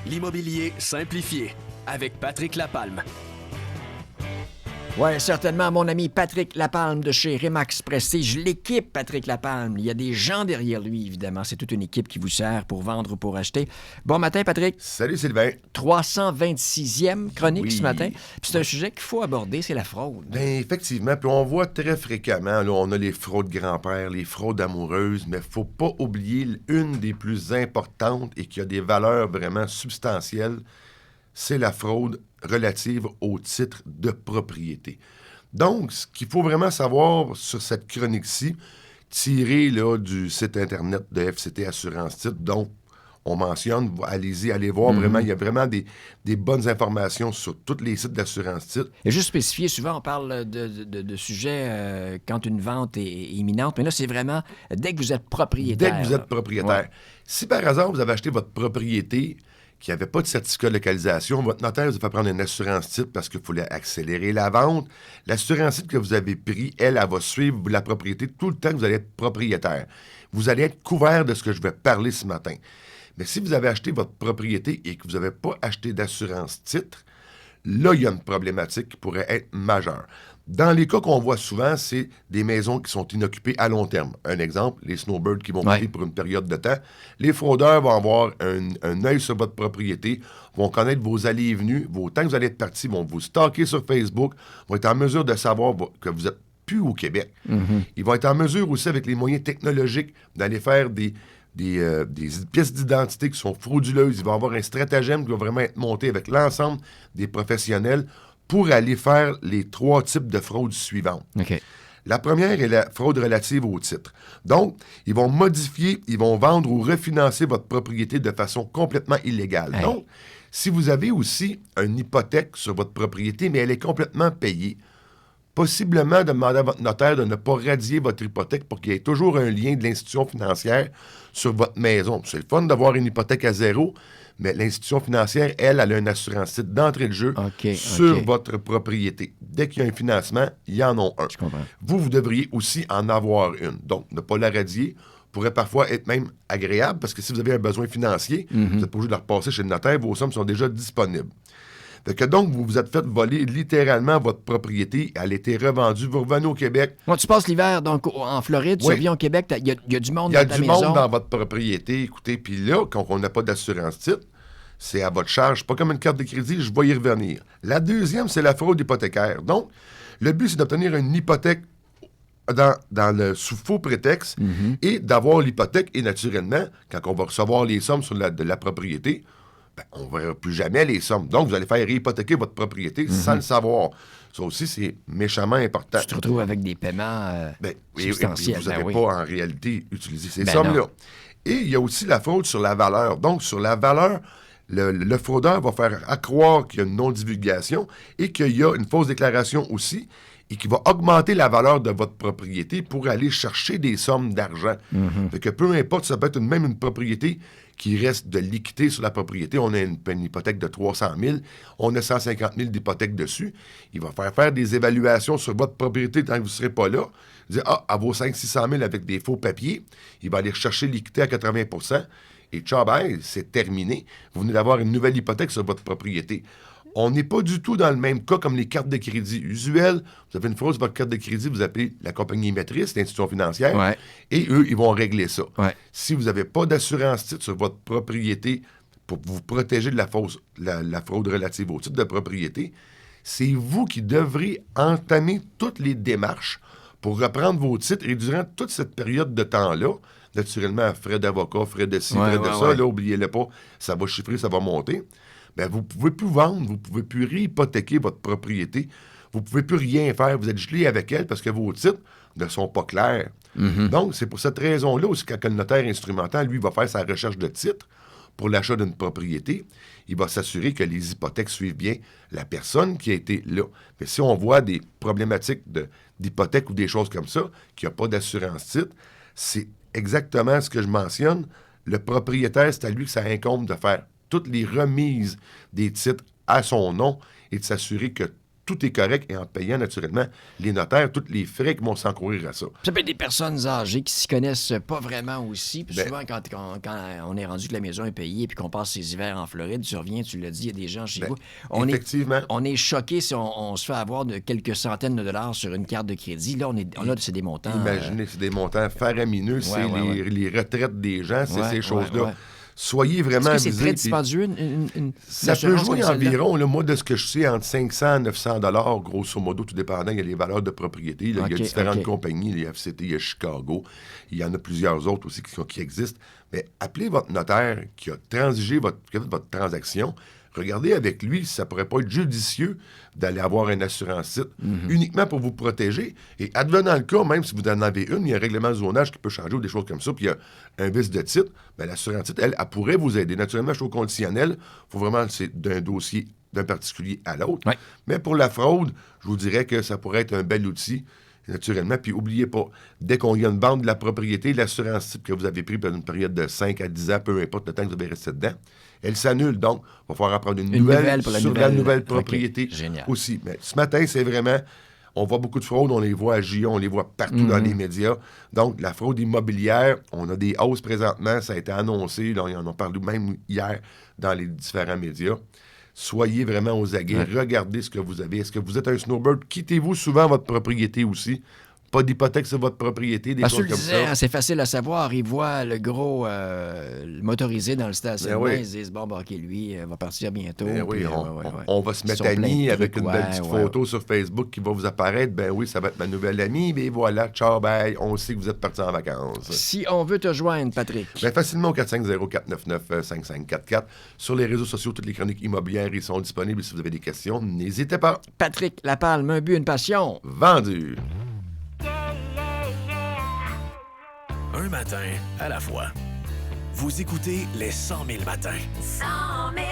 L'immobilier simplifié avec Patrick Lapalme. Oui, certainement, mon ami Patrick Lapalme de chez Remax Prestige. L'équipe Patrick Lapalme, il y a des gens derrière lui, évidemment. C'est toute une équipe qui vous sert pour vendre ou pour acheter. Bon matin, Patrick. Salut, Sylvain. 326e chronique Oui. ce matin. Puis c'est un sujet qu'il faut aborder, c'est la fraude. Bien, effectivement. Puis on voit très fréquemment, là, on a les fraudes grand-pères, les fraudes amoureuses, mais il ne faut pas oublier une des plus importantes et qui a des valeurs vraiment substantielles, c'est la fraude relative au titre de propriété. Donc, ce qu'il faut vraiment savoir sur cette chronique-ci, tirée là, du site Internet de FCT Assurance Titre, dont on mentionne, allez voir vraiment, il y a vraiment des bonnes informations sur tous les sites d'assurance titre. Et juste spécifié, souvent on parle de sujets quand une vente est imminente, mais là c'est vraiment dès que vous êtes propriétaire. Dès que vous êtes propriétaire. Ouais. Si par hasard vous avez acheté votre propriété qui n'avait pas de certificat de localisation, votre notaire vous a fait prendre une assurance titre parce qu'il fallait accélérer la vente. L'assurance titre que vous avez pris, elle va suivre la propriété tout le temps que vous allez être propriétaire. Vous allez être couvert de ce que je vais parler ce matin. Mais si vous avez acheté votre propriété et que vous n'avez pas acheté d'assurance titre, là, il y a une problématique qui pourrait être majeure. Dans les cas qu'on voit souvent, c'est des maisons qui sont inoccupées à long terme. Un exemple, les snowbirds qui vont quitter pour une période de temps. Les fraudeurs vont avoir un œil sur votre propriété, vont connaître vos allées et venues, vos temps que vous allez être partis, vont vous stalker sur Facebook, vont être en mesure de savoir que vous êtes plus au Québec. Ils vont être en mesure aussi, avec les moyens technologiques, d'aller faire des pièces d'identité qui sont frauduleuses. Il va y avoir un stratagème qui va vraiment être monté avec l'ensemble des professionnels pour aller faire les 3 types de fraudes suivantes. OK. La première est la fraude relative au titre. Donc, ils vont modifier, ils vont vendre ou refinancer votre propriété de façon complètement illégale. Hey. Donc, si vous avez aussi une hypothèque sur votre propriété, mais elle est complètement payée, possiblement demander à votre notaire de ne pas radier votre hypothèque pour qu'il y ait toujours un lien de l'institution financière sur votre maison. C'est le fun d'avoir une hypothèque à zéro, mais l'institution financière, elle a une assurance titre d'entrée de jeu sur votre propriété. Dès qu'il y a un financement, il y en a un. Je comprends. Vous devriez aussi en avoir une. Donc, ne pas la radier pourrait parfois être même agréable parce que si vous avez un besoin financier, vous n'êtes pas obligé de la repasser chez le notaire, vos sommes sont déjà disponibles. Fait que donc, vous vous êtes fait voler littéralement votre propriété. Elle a été revendue. Vous revenez au Québec. Moi, tu passes l'hiver donc en Floride, tu reviens au Québec, il y a du monde dans ta maison. Il y a du monde dans votre propriété. Écoutez, puis là, quand on n'a pas d'assurance titre, c'est à votre charge. Pas comme une carte de crédit, je vais y revenir. La deuxième, c'est la fraude hypothécaire. Donc, le but, c'est d'obtenir une hypothèque sous faux prétexte et d'avoir l'hypothèque. Et naturellement, quand on va recevoir les sommes de la propriété, on ne verra plus jamais les sommes. Donc, vous allez faire réhypothéquer votre propriété sans le savoir. Ça aussi, c'est méchamment important. Tu te retrouves avec des paiements substantiels. Et vous n'avez pas en réalité utilisé ces sommes-là. Non. Et il y a aussi la fraude sur la valeur. Donc, sur la valeur, le fraudeur va faire accroire qu'il y a une non-divulgation et qu'il y a une fausse déclaration aussi et qui va augmenter la valeur de votre propriété pour aller chercher des sommes d'argent. Fait que peu importe, ça peut être même une propriété qui reste de l'équité sur la propriété. On a une hypothèque de 300 000, on a 150 000 d'hypothèque dessus. Il va faire des évaluations sur votre propriété tant que vous ne serez pas là. Il dit, elle vaut 500-600 000 avec des faux papiers. Il va aller chercher l'équité à 80 % et ciao, c'est terminé. Vous venez d'avoir une nouvelle hypothèque sur votre propriété. On n'est pas du tout dans le même cas comme les cartes de crédit usuelles. Vous avez une fraude sur votre carte de crédit, vous appelez la compagnie émettrice, l'institution financière, et eux, ils vont régler ça. Si vous n'avez pas d'assurance titre sur votre propriété pour vous protéger de la fraude relative au titre de propriété, c'est vous qui devrez entamer toutes les démarches pour reprendre vos titres et durant toute cette période de temps-là, naturellement, frais d'avocat, frais de ci, frais de ça, là, oubliez-le pas, ça va chiffrer, ça va monter. Bien, vous ne pouvez plus vendre, vous ne pouvez plus réhypothéquer votre propriété, vous ne pouvez plus rien faire, vous êtes gelé avec elle parce que vos titres ne sont pas clairs. Donc, c'est pour cette raison-là aussi, quand le notaire instrumental, lui, va faire sa recherche de titres pour l'achat d'une propriété, il va s'assurer que les hypothèques suivent bien la personne qui a été là. Mais si on voit des problématiques d'hypothèque ou des choses comme ça, qu'il n'y a pas d'assurance titre, c'est exactement ce que je mentionne. Le propriétaire, c'est à lui que ça incombe de faire toutes les remises des titres à son nom et de s'assurer que tout est correct et en payant naturellement les notaires, tous les frais qui vont s'encourir à ça. Ça peut être des personnes âgées qui s'y connaissent pas vraiment aussi. Puis Ben- souvent, quand on est rendu que la maison est payée puis qu'on passe ses hivers en Floride, tu reviens, tu l'as dit, il y a des gens chez Ben, vous. On effectivement. on est choqué si on se fait avoir de quelques centaines de dollars sur une carte de crédit. Là, c'est des montants. Imaginez, c'est des montants faramineux, c'est ouais. les retraites des gens, c'est Ouais, ces choses-là. ouais. Soyez vraiment Est-ce que c'est avisés, très puis dispendieux, ça peut assurance jouer comme celle-là? environ, là, moi, de ce que je sais, entre 500 et 900 $, grosso modo, tout dépendant. Il y a les valeurs de propriété. Là, il y OK, a différentes OK. compagnies. Il y a FCT, il y a Chicago. Il y en a plusieurs autres aussi qui existent. Mais appelez votre notaire qui a transigé qui a fait votre transaction. Regardez avec lui si ça pourrait pas être judicieux d'aller avoir un assurance site uniquement pour vous protéger. Et advenant le cas, même si vous en avez une, il y a un règlement de zonage qui peut changer ou des choses comme ça, puis il y a un vice de titre, bien, l'assurance titre, elle pourrait vous aider. Naturellement, je suis au conditionnel. Il faut vraiment, c'est d'un dossier d'un particulier à l'autre. Ouais. Mais pour la fraude, je vous dirais que ça pourrait être un bel outil, naturellement. Puis n'oubliez pas, dès qu'on y a une bande de la propriété, l'assurance type que vous avez pris pendant une période de 5 à 10 ans, peu importe le temps que vous avez resté dedans, elle s'annule. Donc, il va falloir en prendre une nouvelle pour la sur nouvelle. la nouvelle OK, propriété génial. aussi. Mais ce matin, c'est vraiment... On voit beaucoup de fraudes, on les voit à Gillon, on les voit partout dans les médias. Donc, la fraude immobilière, on a des hausses présentement, ça a été annoncé, là, on en a parlé même hier dans les différents médias. Soyez vraiment aux aguets, regardez ce que vous avez. Est-ce que vous êtes un snowbird? Quittez-vous souvent votre propriété aussi. Pas d'hypothèque sur votre propriété, des Parce que choses tu le comme disais, ça. hein, c'est facile à savoir. Ils voient le gros le motorisé dans le stationnement. Ben oui. Ils se disent, bon, OK, lui, va partir bientôt. Ben oui, Puis, on va se Ils mettre sont amis pleins de avec trucs, une belle petite photo sur Facebook qui va vous apparaître. Ben oui, ça va être ma nouvelle amie. Mais voilà, ciao, bye. On sait que vous êtes parti en vacances. Si on veut te joindre, Patrick. Ben, facilement au 450-499-5544. Sur les réseaux sociaux, toutes les chroniques immobilières ils sont disponibles. Si vous avez des questions, n'hésitez pas. Patrick Lapalme, un but, une passion. Vendu. Un matin à la fois. Vous écoutez les 100 000 matins. 100 000